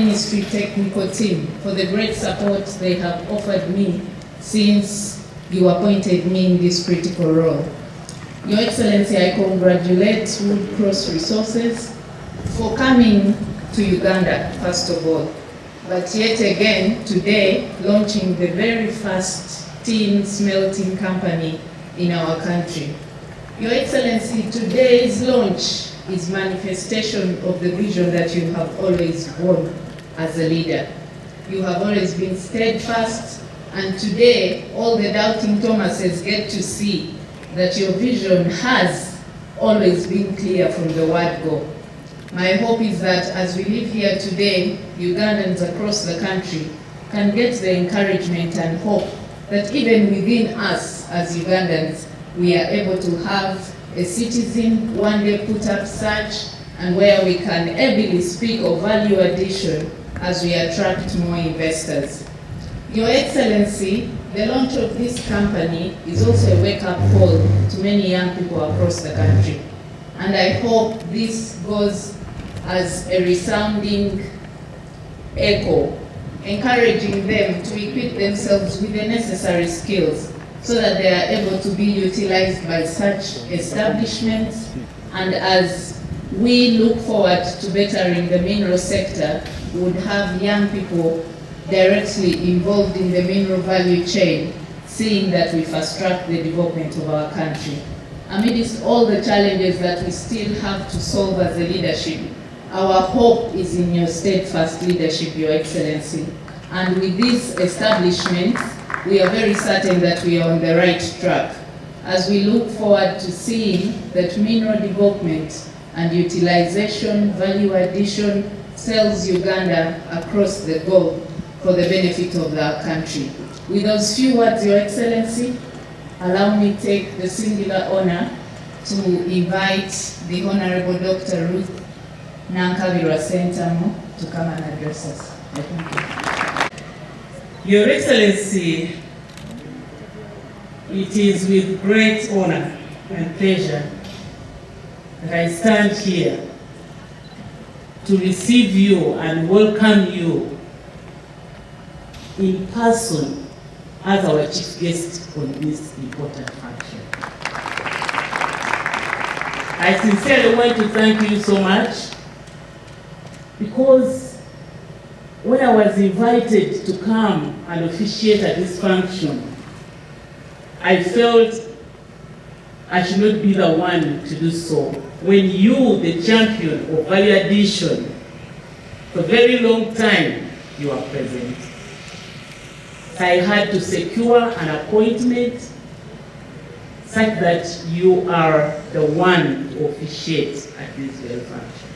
Ministry technical team for the great support they have offered me since you appointed me in this critical role. Your Excellency, I congratulate Wood Cross Resources for coming to Uganda, first of all, but yet again today launching the very first tin smelting company in our country. Your Excellency, today's launch is manifestation of the vision that you have always borne as a leader. You have always been steadfast, and today all the doubting Thomases get to see that your vision has always been clear from the word go. My hope is that as we live here today, Ugandans across the country can get the encouragement and hope that even within us as Ugandans, we are able to have a citizen one day put up search, and where we can ably speak of value addition as we attract more investors. Your Excellency, the launch of this company is also a wake-up call to many young people across the country. And I hope this goes as a resounding echo, encouraging them to equip themselves with the necessary skills so that they are able to be utilized by such establishments. And as we look forward to bettering the mineral sector, we would have young people directly involved in the mineral value chain, seeing that we fast-track the development of our country. Amidst all the challenges that we still have to solve as a leadership, our hope is in your steadfast leadership, Your Excellency. And with this establishment, we are very certain that we are on the right track as we look forward to seeing that mineral development and utilization, value addition, sells Uganda across the globe for the benefit of our country. With those few words, Your Excellency, allow me to take the singular honor to invite the Honorable Dr. Ruth Nankabirwa Sentamo to come and address us. Thank you. Your Excellency, it is with great honor and pleasure that I stand here to receive you and welcome you in person as our chief guest on this important function. I sincerely want to thank you so much, because when I was invited to come and officiate at this function, I felt I should not be the one to do so. When you, the champion of value addition, for a very long time, you are present. I had to secure an appointment such that you are the one to officiate at this very function.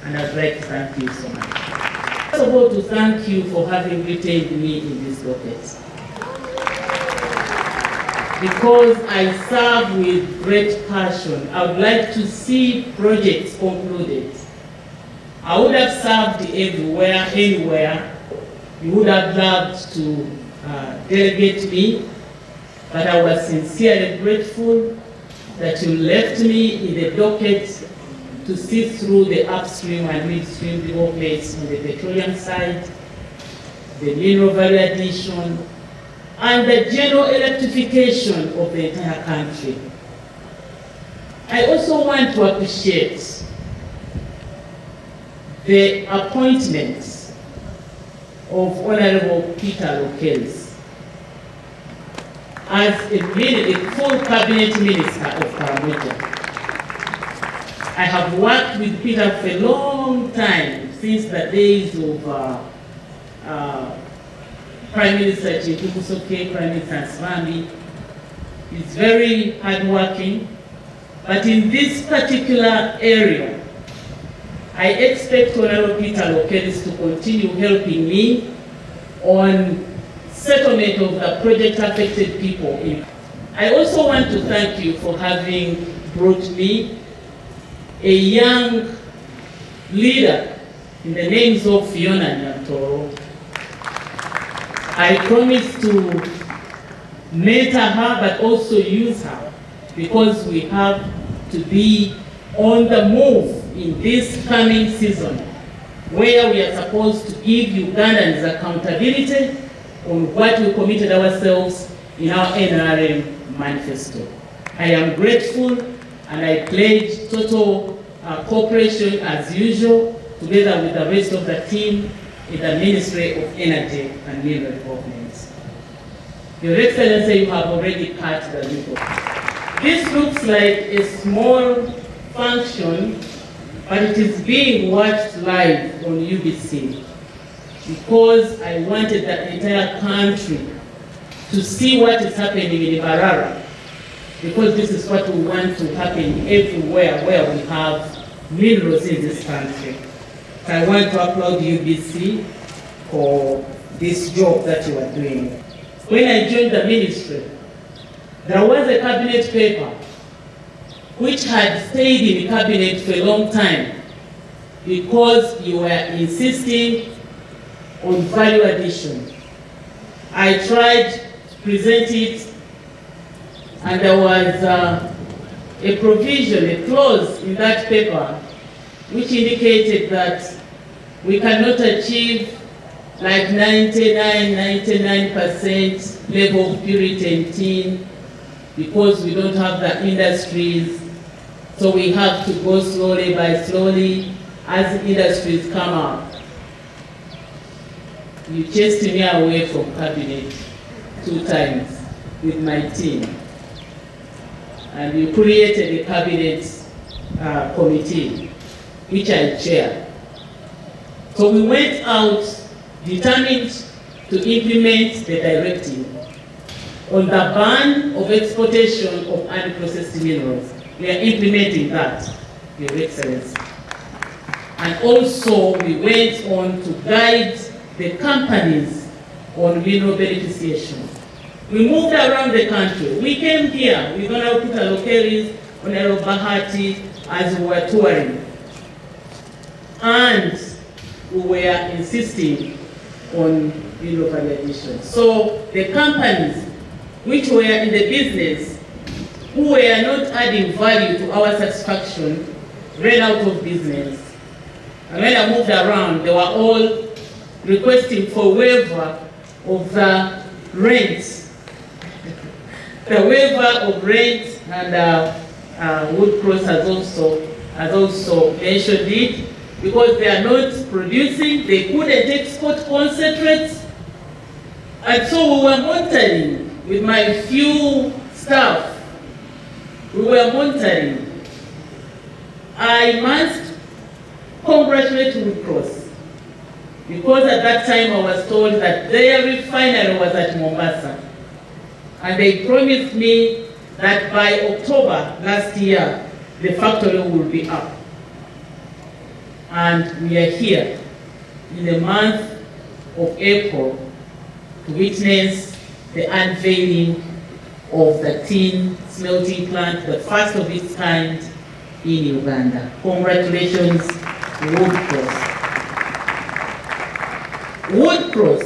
And I'd like to thank you so much. First of all, to thank you for having retained me in this docket, because I serve with great passion. I would like to see projects concluded. I would have served everywhere, anywhere. You would have loved to delegate me, but I was sincerely grateful that you left me in the docket to see through the upstream and midstream developments on the petroleum side, the mineral value addition, and the general electrification of the entire country. I also want to appreciate the appointments of Honorable Peter Lokelis as a full cabinet minister of Karamoja. I have worked with Peter for a long time, since the days of Prime Minister Chikukusoke, Prime Minister Swami. He's very hardworking, but in this particular area, I expect Honorable Peter Lokelis to continue helping me on settlement of the project-affected people. I also want to thank you for having brought me a young leader in the names of Phiona Nyamutoro. I promise to mentor her, but also use her, because we have to be on the move in this coming season where we are supposed to give Ugandans accountability on what we committed ourselves in our NRM manifesto. I am grateful and I pledge total cooperation as usual, together with the rest of the team in the Ministry of Energy and Mineral Development. Your Excellency, you have already cut the ribbon. This looks like a small function, but it is being watched live on UBC because I wanted the entire country to see what is happening in Barara, because this is what we want to happen everywhere where we have minerals in this country. So I want to applaud UBC for this job that you are doing. When I joined the ministry, there was a cabinet paper which had stayed in the cabinet for a long time because you were insisting on value addition. I tried to present it, and there was a provision, a clause in that paper which indicated that we cannot achieve like 99% level of purity in tin because we don't have the industries. So we have to go slowly by slowly as the industries come up. You chased me away from cabinet 2 times with my team. And you created a cabinet committee, which I chair. So we went out determined to implement the directive on the ban of exportation of unprocessed minerals. We are implementing that, Your Excellency. And also we went on to guide the companies on mineral beneficiation. We moved around the country. We came here, we're going to put our locales on El Bahati as we were touring. And we were insisting on mineral validation. So the companies which were in the business who were not adding value to our satisfaction ran out of business. And when I moved around, they were all requesting for waiver of the rent. The waiver of rent, and Wood Cross has also mentioned it, because they are not producing, they couldn't export concentrates. And so we were monitoring with my few staff. We were monitoring. I must congratulate Wood Cross, because at that time I was told that their refinery was at Mombasa. And they promised me that by October last year, the factory will be up. And we are here in the month of April to witness the unveiling of the tin smelting plant, the first of its kind in Uganda. Congratulations, Wood Cross. Wood Cross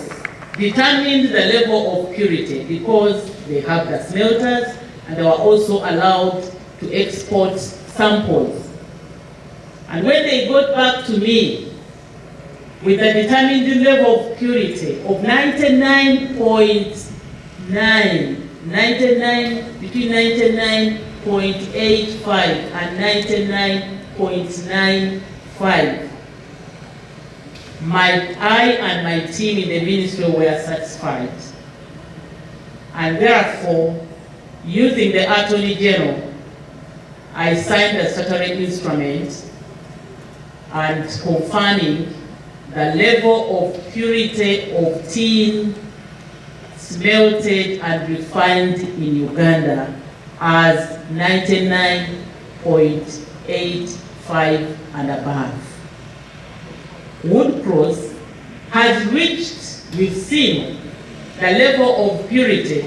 determined the level of purity because they have the smelters, and they were also allowed to export samples. And when they got back to me with a determined level of purity of 99.9, between 99.85 and 99.95, I and my team in the ministry were satisfied. And therefore, using the Attorney General, I signed a statutory instrument and confirming the level of purity of tin smelted and refined in Uganda as 99.85 and above. Wood Cross has reached, we've seen, the level of purity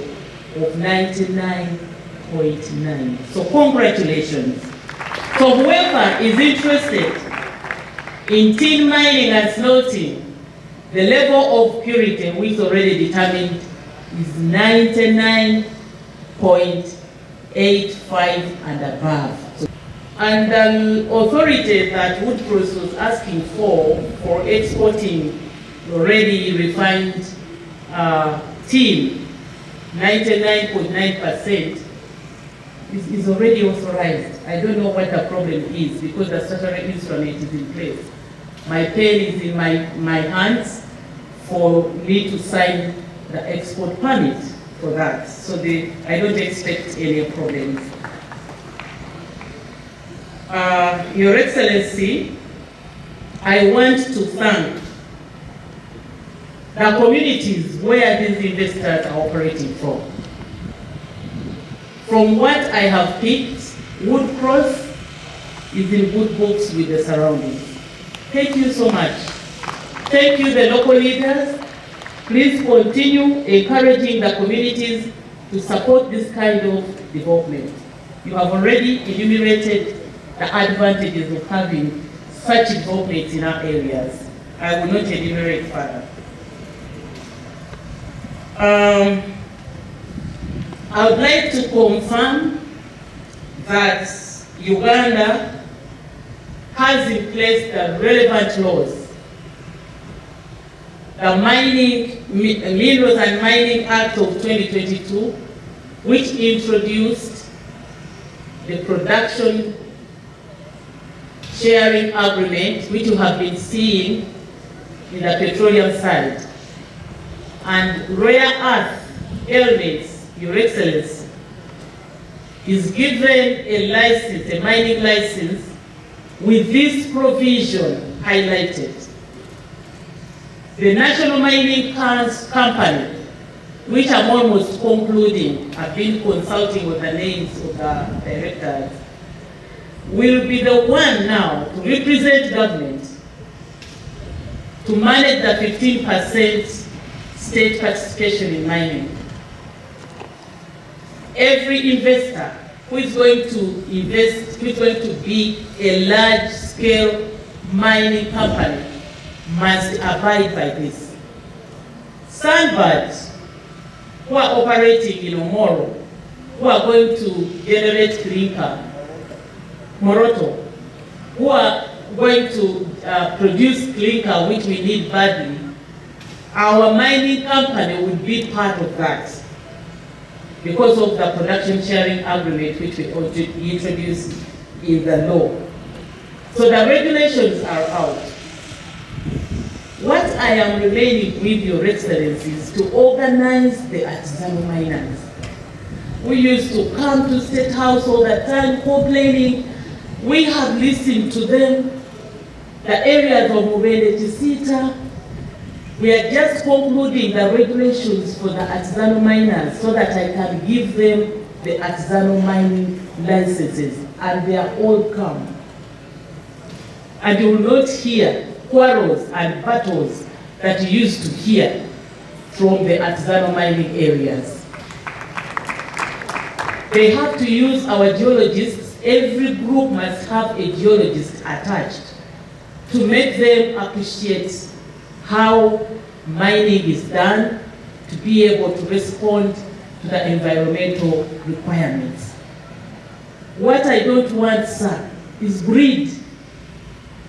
of 99.9. So congratulations. So whoever is interested in tin mining and smelting, the level of purity which is already determined is 99.85 and above. So And the authority that Woodcross was asking for exporting already refined tin, 99.9%, is already authorized. I don't know what the problem is because the statutory instrument is in place. My pen is in my hands for me to sign the export permit for that. So I don't expect any problems. Your Excellency, I want to thank the communities where these investors are operating from. From what I have picked, Woodcross is in good books with the surroundings. Thank you so much. Thank you, the local leaders. Please continue encouraging the communities to support this kind of development. You have already enumerated the advantages of having such developments in our areas. I will not enumerate further. I would like to confirm that Uganda has in place the relevant laws. The Minerals and Mining Act of 2022, which introduced the production sharing agreement, which you have been seeing in the petroleum side, and rare earth elements, Your Excellency, is given a license, a mining license, with this provision highlighted. The National Mining Company, which I'm almost concluding, I've been consulting with the names of the directors, will be the one now to represent government to manage the 15% state participation in mining. Every investor who is going to invest, who is going to be a large-scale mining company, must abide by this. Sandbirds who are operating in Omoro, who are going to generate clinker, Moroto, who are going to produce clinker, which we need badly, our mining company will be part of that because of the production sharing agreement which we introduced in the law. So the regulations are out. What I am remaining with, Your Excellency, is to organize the artisanal miners. We used to come to State House all the time complaining. We have listened to them. The areas of Mubende Tisita, we are just concluding the regulations for the artisanal miners so that I can give them the artisanal mining licenses, and they are all come. And you will not hear quarrels and battles that you used to hear from the artisanal mining areas. They have to use our geologists. Every group must have a geologist attached to make them appreciate how mining is done, to be able to respond to the environmental requirements. What I don't want, sir, is greed,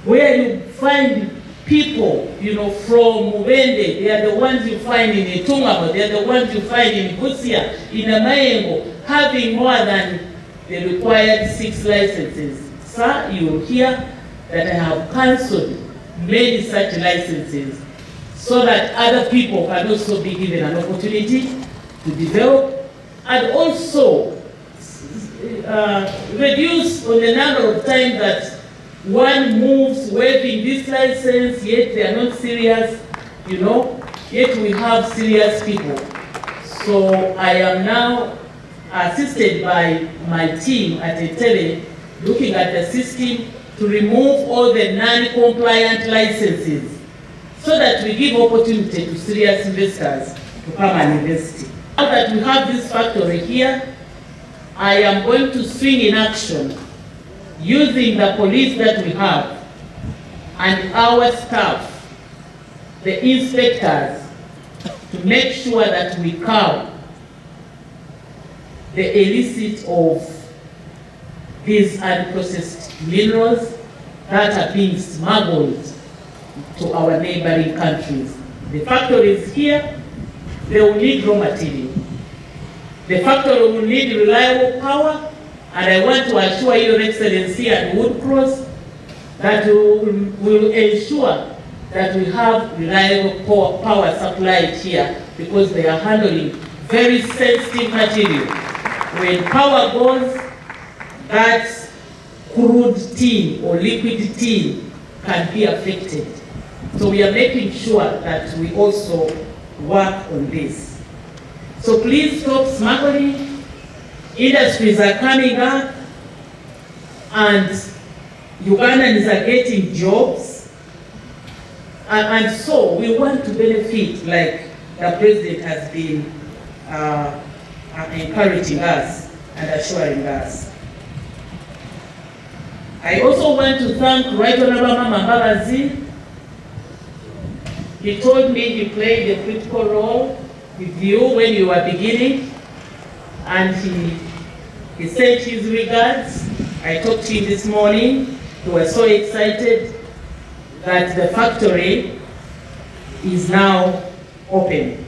where you find people, from Mubende, they are the ones you find in Itungamo, they are the ones you find in Busia, in Amayengo, having more than the required 6 licenses. Sir, you will hear that I have cancelled many such licenses so that other people can also be given an opportunity to develop, and also reduce on the number of times that one moves waiving this license, yet they are not serious, yet we have serious people. So I am now assisted by my team at Etele, looking at the system to remove all the non-compliant licenses so that we give opportunity to serious investors to come and invest. Now that we have this factory here, I am going to swing in action using the police that we have and our staff, the inspectors, to make sure that we curb the illicit of these unprocessed minerals that are being smuggled to our neighboring countries. The factories here, they will need raw material. The factory will need reliable power, and I want to assure Your Excellency and Wood Cross that we will ensure that we have reliable power supplied here, because they are handling very sensitive material. When power goes, that crude tin or liquid tin can be affected. So we are making sure that we also work on this. So please stop smuggling. Industries are coming up, and Ugandans are getting jobs. And so we want to benefit, like the President has been encouraging us and assuring us. I also want to thank Right Honorable Mama Mbabazi. He told me he played a critical role with you when you were beginning, and he sent his regards. I talked to him this morning. He was so excited that the factory is now open.